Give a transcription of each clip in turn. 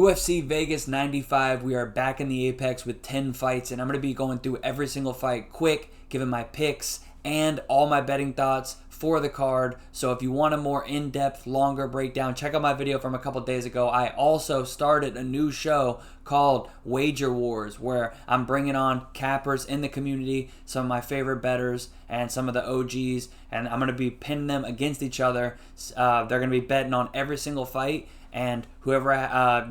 UFC Vegas 95, we are back in the Apex with 10 fights, and I'm going to be going through every single fight quick, giving my picks and all my betting thoughts for the card. So if you want a more in-depth, longer breakdown, check out my video from a couple days ago. I also started a new show called Wager Wars, where I'm bringing on cappers in the community, some of my favorite bettors, and some of the OGs, and I'm going to be pinning them against each other. They're going to be betting on every single fight, and whoever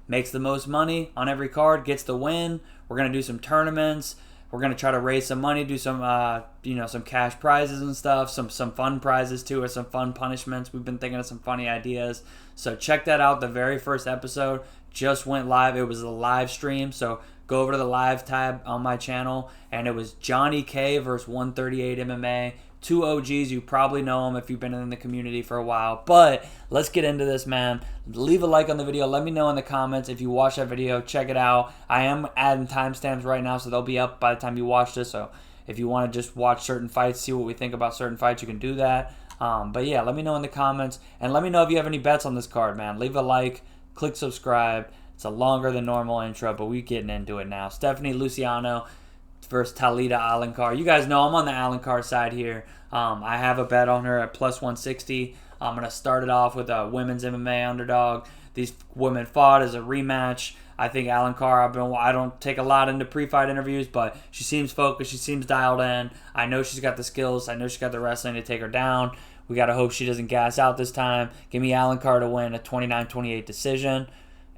makes the most money on every card gets the win. We're gonna do some tournaments. We're gonna try to raise some money, do some some cash prizes and stuff, some fun prizes too, or some fun punishments. We've been thinking of some funny ideas. So check that out. The very first episode just went live. It was a live stream, so go over to the live tab on my channel, and it was Johnny K versus 138 MMA. Two OGs, you probably know them if you've been in the community for a while. But let's get into this, man. Leave a like on the video. Let me know in the comments if you watch that video. Check it out. I am adding timestamps right now, so they'll be up by the time you watch this. So if you want to just watch certain fights, see what we think about certain fights, you can do that. But yeah, let me know in the comments. And let me know if you have any bets on this card, man. Leave a like. Click subscribe. It's a longer than normal intro, but we're getting into it now. Stephanie Luciano versus Talita Alencar. You guys know I'm on the Alencar side here. I have a bet on her at plus 160. I'm going to start it off with a women's MMA underdog. These women fought as a rematch. I think Alencar, I don't take a lot into pre-fight interviews, but she seems focused. She seems dialed in. I know she's got the skills. I know she's got the wrestling to take her down. We got to hope she doesn't gas out this time. Give me Alencar to win a 29-28 decision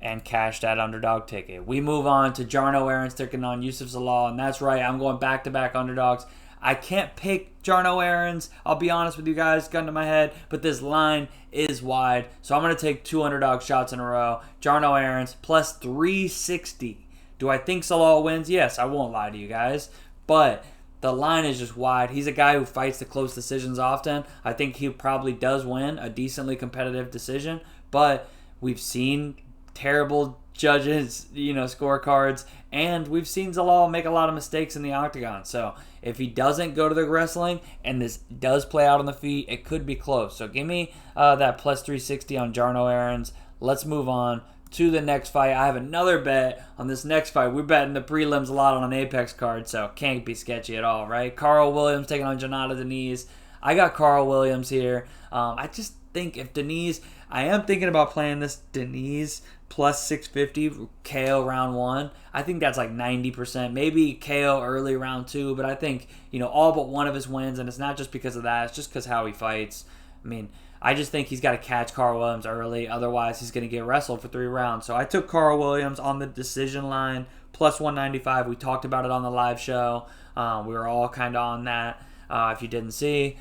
and cash that underdog ticket. We move on to Jarno Aaron's taking on Yusuf Zalal, and that's right, I'm going back-to-back underdogs. I can't pick Jarno Aaron's, I'll be honest with you guys, gun to my head, but this line is wide, so I'm going to take two underdog shots in a row. Jarno Aaron's plus 360. Do I think Zalal wins? Yes, I won't lie to you guys, but the line is just wide. He's a guy who fights the close decisions often. I think he probably does win a decently competitive decision, but we've seen terrible judges, scorecards, and we've seen Zalal make a lot of mistakes in the octagon. So if he doesn't go to the wrestling and this does play out on the feet, it could be close. So give me that plus 360 on Jarno Aaron's. Let's move on to the next fight. I have another bet on this next fight. We're betting the prelims a lot on an Apex card, so can't be sketchy at all, right? Carl Williams taking on Jonata Denise. I got Carl Williams here. I just think if Denise, I am thinking about playing this Denise plus 650 KO round one. I think that's like 90%. Maybe KO early round two, but I think, all but one of his wins, and it's not just because of that. It's just because how he fights. I mean, I just think he's got to catch Carl Williams early. Otherwise, he's going to get wrestled for 3 rounds. So I took Carl Williams on the decision line, plus 195. We talked about it on the live show. We were all kind of on that, if you didn't see.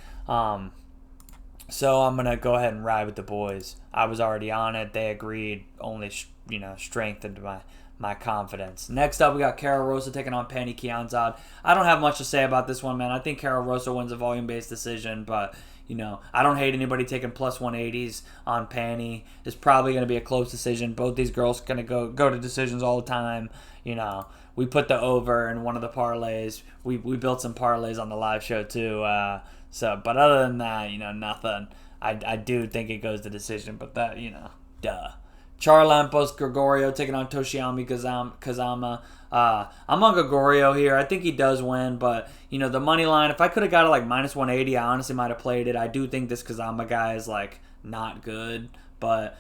So I'm going to go ahead and ride with the boys. I was already on it. They agreed. Only, strengthened my confidence. Next up, we got Karol Rosa taking on Pannie Kianzad. I don't have much to say about this one, man. I think Karol Rosa wins a volume-based decision, but, I don't hate anybody taking plus 180s on Pannie. It's probably going to be a close decision. Both these girls are going to go to decisions all the time. We put the over in one of the parlays. We built some parlays on the live show, too. But other than that, nothing. I do think it goes to decision, but that, duh. Charlampos Gregorio taking on Toshiami Kazama. I'm on Gregorio here. I think he does win, but, the money line, if I could have got it like minus 180, I honestly might have played it. I do think this Kazama guy is, not good, but,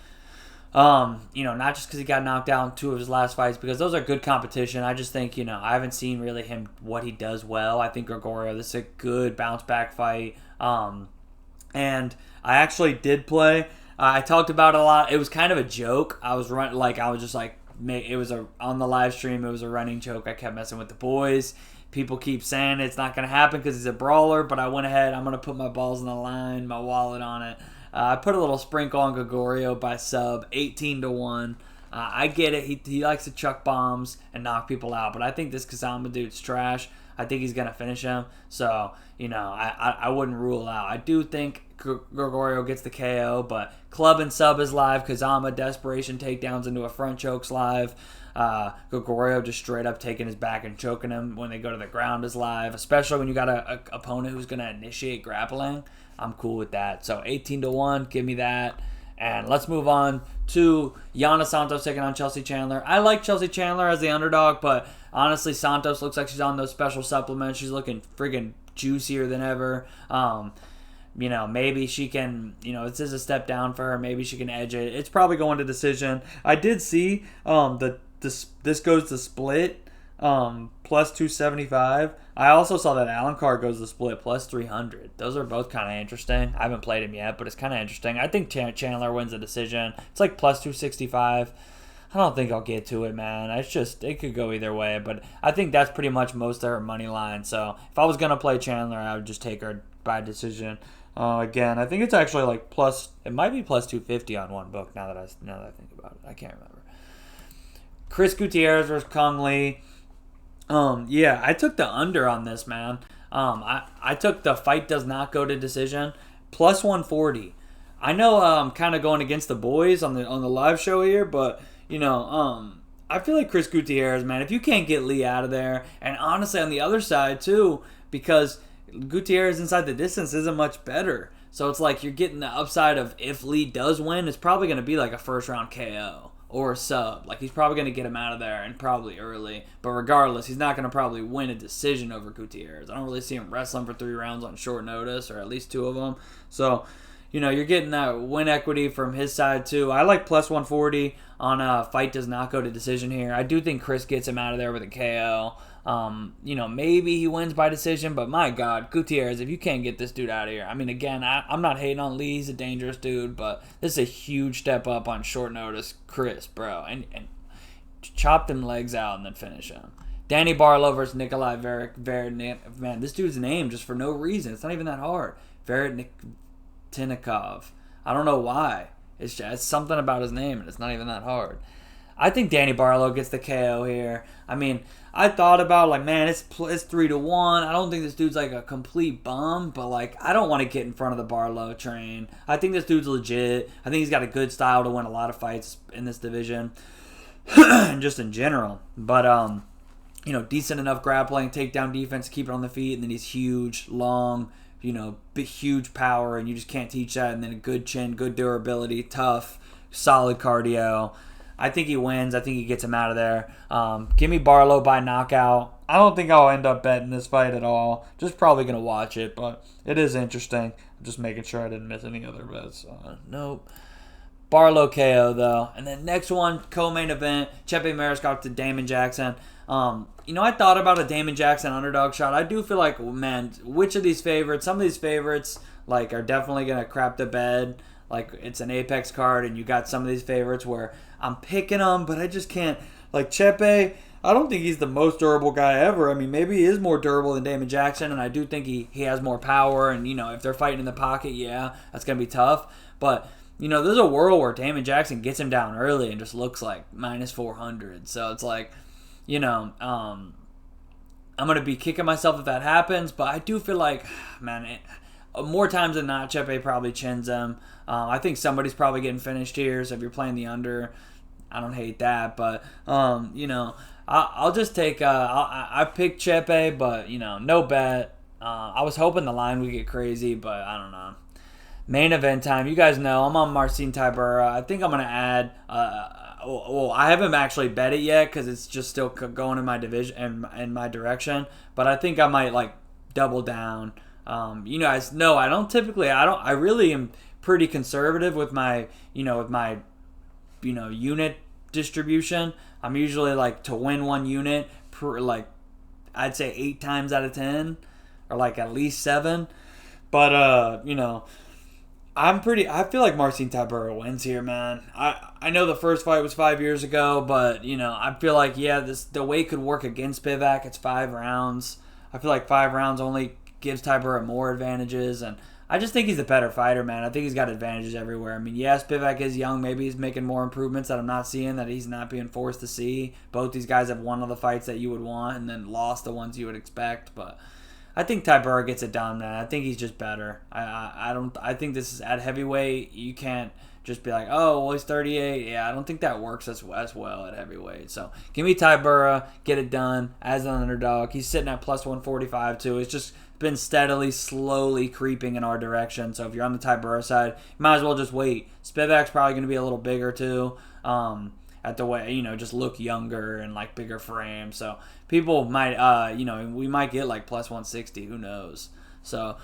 not just because he got knocked out in 2 of his last fights, because those are good competition. I just think, I haven't seen really him, what he does well. I think Gregorio, this is a good bounce-back fight. And I actually did play. I talked about it a lot. It was kind of a joke. I was on the live stream, it was a running joke. I kept messing with the boys. People keep saying it's not going to happen because he's a brawler, but I went ahead. I'm going to put my balls on the line, my wallet on it. I put a little sprinkle on Gregorio by sub, 18-1. I get it. He likes to chuck bombs and knock people out, but I think this Kazama dude's trash. I think he's going to finish him. So, I wouldn't rule out. I do think Gregorio gets the KO, but club and sub is live. Kazama desperation takedowns into a front chokes live. Gregorio just straight up taking his back and choking him when they go to the ground is live, especially when you got a opponent who's going to initiate grappling. I'm cool with that. So 18-1, give me that. And let's move on to Yana Santos taking on Chelsea Chandler. I like Chelsea Chandler as the underdog, but honestly, Santos looks like she's on those special supplements. She's looking friggin' juicier than ever. Maybe she can, this is a step down for her. Maybe she can edge it. It's probably going to decision. I did see this goes to split plus 275. I also saw that Allen Card goes to split plus 300. Those are both kind of interesting. I haven't played him yet, but it's kind of interesting. I think Chandler wins the decision. It's like plus 265. I don't think I'll get to it, man. It could go either way, but I think that's pretty much most of her money line. So if I was gonna play Chandler, I would just take her by decision. Again, I think it's actually like it might be plus 250 on one book now that I think about it. I can't remember. Chris Gutierrez versus Kong Lee. I took the under on this, man. I took the fight does not go to decision plus 140. I know I'm kind of going against the boys on the live show here, but I feel like Chris Gutierrez, man, if you can't get Lee out of there, and honestly on the other side too, because Gutierrez inside the distance isn't much better. So it's like you're getting the upside of if Lee does win, it's probably going to be like a first round KO or a sub. Like he's probably going to get him out of there and probably early. But regardless, he's not going to probably win a decision over Gutierrez. I don't really see him wrestling for 3 rounds on short notice, or at least 2 of them. So, you're getting that win equity from his side too. I like plus 140 on a fight does not go to decision here. I do think Chris gets him out of there with a KO. Maybe he wins by decision, but my God, Gutierrez, if you can't get this dude out of here. I mean, again, I'm not hating on Lee. He's a dangerous dude, but this is a huge step up on short notice. Chris, bro. And chop them legs out and then finish him. Danny Barlow versus Nikolai Verenikov. Man, this dude's name just for no reason. It's not even that hard. Verenikov. I don't know why. It's just something about his name, and it's not even that hard. I think Danny Barlow gets the KO here. I mean, I thought about man, it's 3-1. I don't think this dude's like a complete bum, but I don't want to get in front of the Barlow train. I think this dude's legit. I think he's got a good style to win a lot of fights in this division, just in general. But decent enough grappling, takedown defense, keep it on the feet, and then he's huge, long. Big, huge power, and you just can't teach that. And then a good chin, good durability, tough, solid cardio. I think he wins. I think he gets him out of there. Give me Barlow by knockout. I don't think I'll end up betting this fight at all. Just probably going to watch it, but it is interesting. I'm just making sure I didn't miss any other bets. Nope. Barlow KO, though. And then next one, co-main event, Chepe Mariscal to Damon Jackson. I thought about a Damon Jackson underdog shot. I do feel like, man, which of these favorites, some of these favorites, are definitely going to crap the bed. It's an Apex card, and you got some of these favorites where I'm picking them, but I just can't. Chepe, I don't think he's the most durable guy ever. I mean, maybe he is more durable than Damon Jackson, and I do think he has more power, and, if they're fighting in the pocket, yeah, that's going to be tough. But, there's a world where Damon Jackson gets him down early and just looks like minus 400. So it's I'm going to be kicking myself if that happens, but I do feel like, man, more times than not, Chepe probably chins him. I think somebody's probably getting finished here, so if you're playing the under, I don't hate that, but, I'll just take, I picked Chepe, but, no bet. I was hoping the line would get crazy, but I don't know. Main event time. You guys know I'm on Marcin Tybura. I think I'm going to add, I haven't actually bet it yet because it's just still going in my division in my direction, but I think I might double down. You guys know I really am pretty conservative with my unit distribution. I'm usually to win one unit per I'd say 8 times out of 10 or at least 7. But I feel like Marcin Tybura wins here, man. I know the first fight was 5 years ago, but I feel like the weight could work against Spivak. It's 5 rounds. I feel like 5 rounds only gives Tybura more advantages, and I just think he's a better fighter, man. I think he's got advantages everywhere. I mean, yes, Spivak is young. Maybe he's making more improvements that I'm not seeing, that he's not being forced to see. Both these guys have won all the fights that you would want and then lost the ones you would expect, but I think Tybura gets it done, man. I think he's just better. I think this is at heavyweight. You can't just be like, oh, well, he's 38. Yeah, I don't think that works as well at heavyweight. So give me Tybura, get it done as an underdog. He's sitting at plus 145 too. It's just been steadily, slowly creeping in our direction. So if you're on the Tybura side, you might as well just wait. Spivak's probably going to be a little bigger too. At the way, just look younger and like bigger frame. So people might, we might get like plus 160. Who knows? So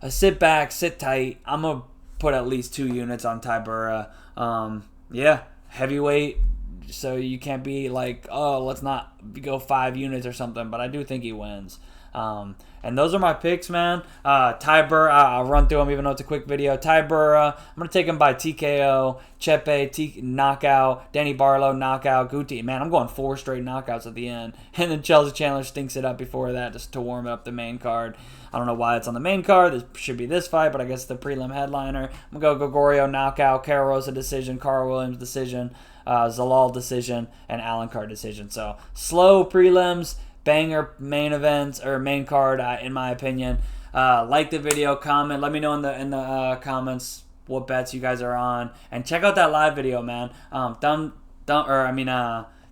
sit back, sit tight. I'm going to put at least 2 units on Tybura. Heavyweight. So you can't be like, oh, let's not go 5 units or something. But I do think he wins. And those are my picks, man. Tybura, I'll run through them even though it's a quick video. Tybura, I'm going to take him by TKO. Chepe, knockout. Danny Barlow, knockout. Guti, man, I'm going 4 straight knockouts at the end. And then Chelsea Chandler stinks it up before that just to warm up the main card. I don't know why it's on the main card. This should be this fight, but I guess the prelim headliner. I'm going to go Gregorio, knockout. Carol Rosa, decision. Carl Williams, decision. Zalal, decision. And Alencar, decision. So, slow prelims. Banger main events or main card, in my opinion. Like the video, comment. Let me know in the comments what bets you guys are on, and check out that live video, man.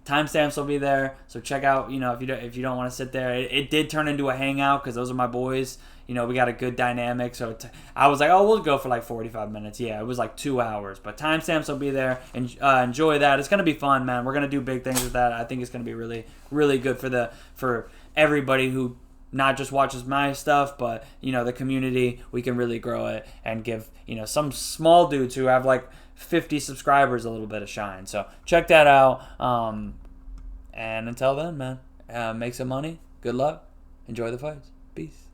Timestamps will be there, so check out. If you don't want to sit there, it did turn into a hangout because those are my boys. We got a good dynamic. So I was like, oh, we'll go for like 45 minutes. Yeah, it was like 2 hours. But timestamps will be there. And enjoy that. It's going to be fun, man. We're going to do big things with that. I think it's going to be really, really good for everybody who not just watches my stuff, but, the community. We can really grow it and give, some small dudes who have like 50 subscribers a little bit of shine. So check that out. And until then, man, make some money. Good luck. Enjoy the fights. Peace.